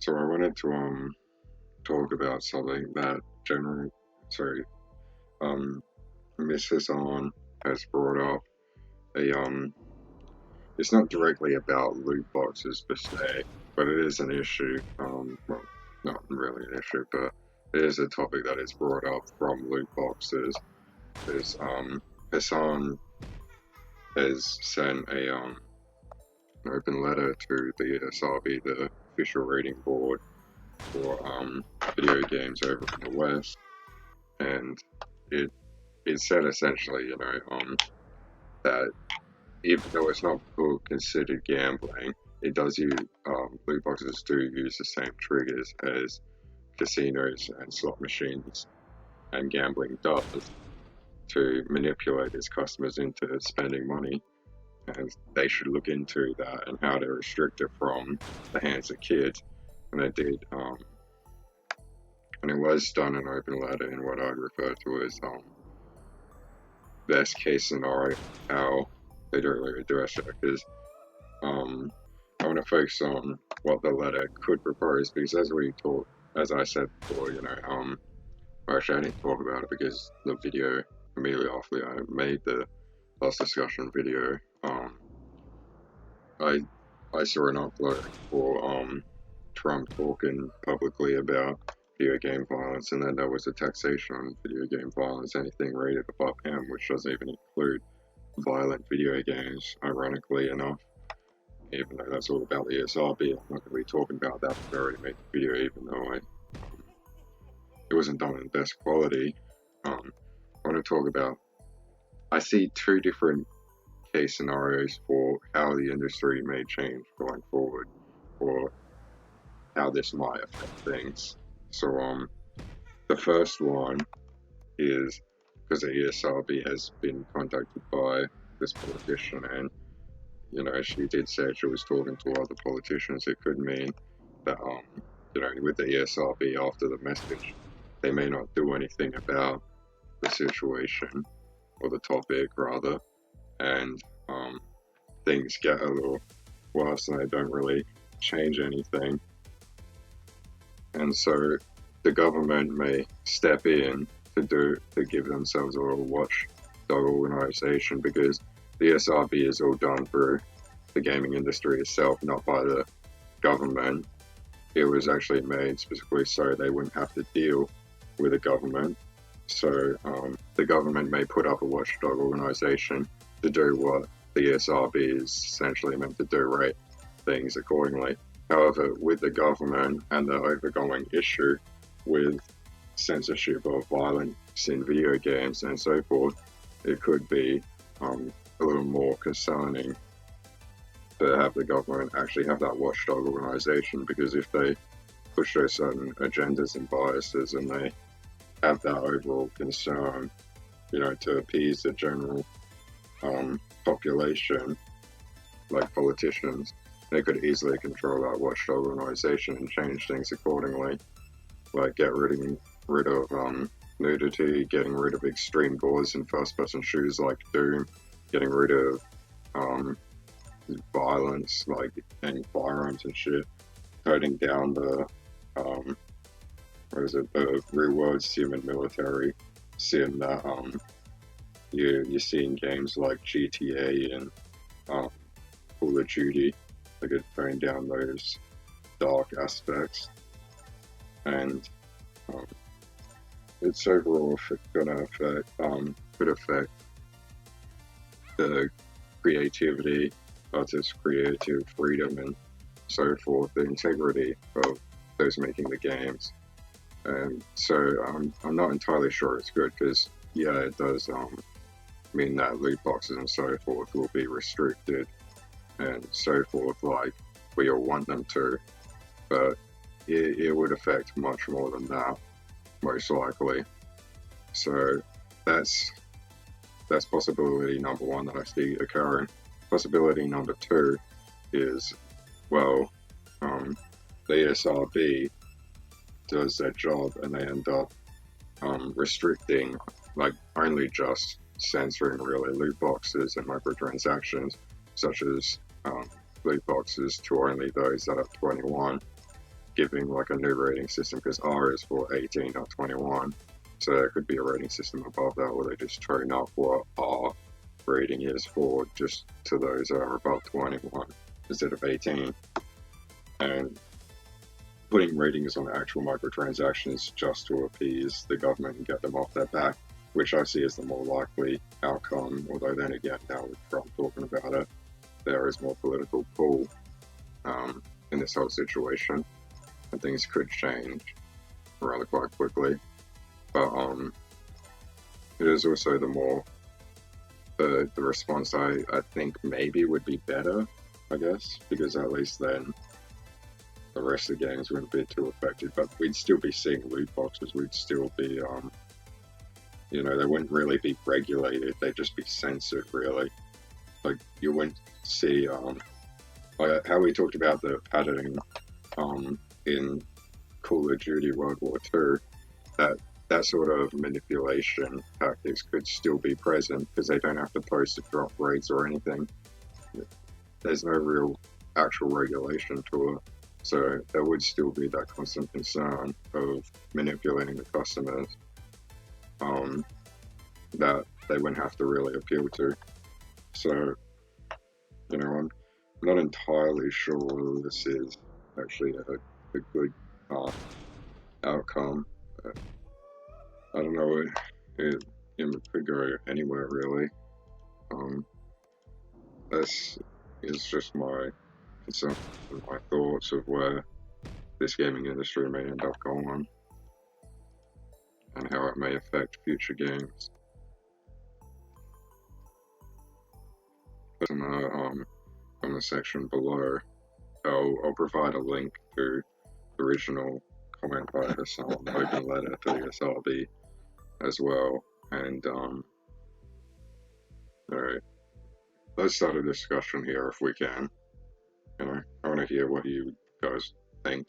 So I wanted to talk about something that sorry, um Miss Hassan has brought up. A It's not directly about loot boxes per se, but it is an issue. Well, not really an issue, but it is a topic that is brought up from loot boxes. Is Hassan has sent a an open letter to the ESRB, the official rating board for video games over in the West, and it it said essentially, that even though it's not considered gambling, it does use loot boxes do use the same triggers as casinos and slot machines and gambling does to manipulate its customers into spending money, and they should look into that and how to restrict it from the hands of kids. And they did, and it was done in open letter in what I'd refer to as best case scenario, how they don't really address it, because I want to focus on what the letter could propose, because as I said before, actually I didn't talk about it because the video immediately after I made the last discussion video, I I saw an upload for Trump talking publicly about video game violence, and then there was a taxation on video game violence, anything rated above M, which doesn't even include violent video games, ironically enough. Even though that's all about the ESRB, I'm not going to be talking about that. I already made the video, even though it wasn't done in best quality. I want to talk about. I see two different case scenarios for how the industry may change going forward, or how this might affect things. So, the first one is because the ESRB has been contacted by this politician, and she did say she was talking to other politicians. It could mean that, with the ESRB after the message, they may not do anything about the situation or the topic rather, and things get a little worse and they don't really change anything. And so the government may step in to give themselves a little watchdog organization, because the ESRB is all done through the gaming industry itself, not by the government. It was actually made specifically so they wouldn't have to deal with the government. So the government may put up a watchdog organization to do what the ESRB is essentially meant to do, rate things accordingly. However, with the government and the overgoing issue with censorship of violence in video games and so forth, it could be a little more concerning to have the government actually have that watchdog organization, because if they push those certain agendas and biases and they have that overall concern, to appease the general population, like politicians, they could easily control that watchdog organization and change things accordingly, like get rid of nudity, getting rid of extreme goals in first-person shooters like Doom, getting rid of violence like and firearms and shit, cutting down the the real world sim and military sim that you see in games like GTA and Call of Duty. They could tone down those dark aspects, and it's overall could affect the creativity, artists' creative freedom, and so forth, the integrity of those making the games. And so I'm not entirely sure it's good, because it does mean that loot boxes and so forth will be restricted and so forth, like we all want them to, but it would affect much more than that, most likely. So that's possibility number one that I see occurring. Possibility number two is, well, the ESRB does their job and they end up restricting, like only just censoring really loot boxes and microtransactions, such as loot boxes to only those that are 21, giving like a new rating system because R is for 18, not 21. So there could be a rating system above that, or they just tone up what R rating is for just to those that are above 21 instead of 18. And putting ratings on actual microtransactions just to appease the government and get them off their back, which I see as the more likely outcome. Although then again, now with Trump talking about it, there is more political pull in this whole situation, and things could change rather quite quickly. But it is also the more the response I think maybe would be better, I guess, because at least then the rest of the games wouldn't be too affected, but we'd still be seeing loot boxes, we'd still be, you know, they wouldn't really be regulated, they'd just be censored, really. Like, you wouldn't see, like how we talked about the padding, in Call of Duty World War II, that sort of manipulation tactics could still be present, because they don't have to post a drop rates or anything. There's no real actual regulation to it. So there would still be that constant concern of manipulating the customers that they wouldn't have to really appeal to. So, you know, I'm not entirely sure whether this is actually a good outcome. I don't know, it could go anywhere really. This is just my concern and my thoughts of where this gaming industry may end up going and how it may affect future games. But in the section below, I'll provide a link to the original comment by Hassan, open letter to the SRB as well. And alright, let's start a discussion here if we can. You know, I want to hear what you guys think.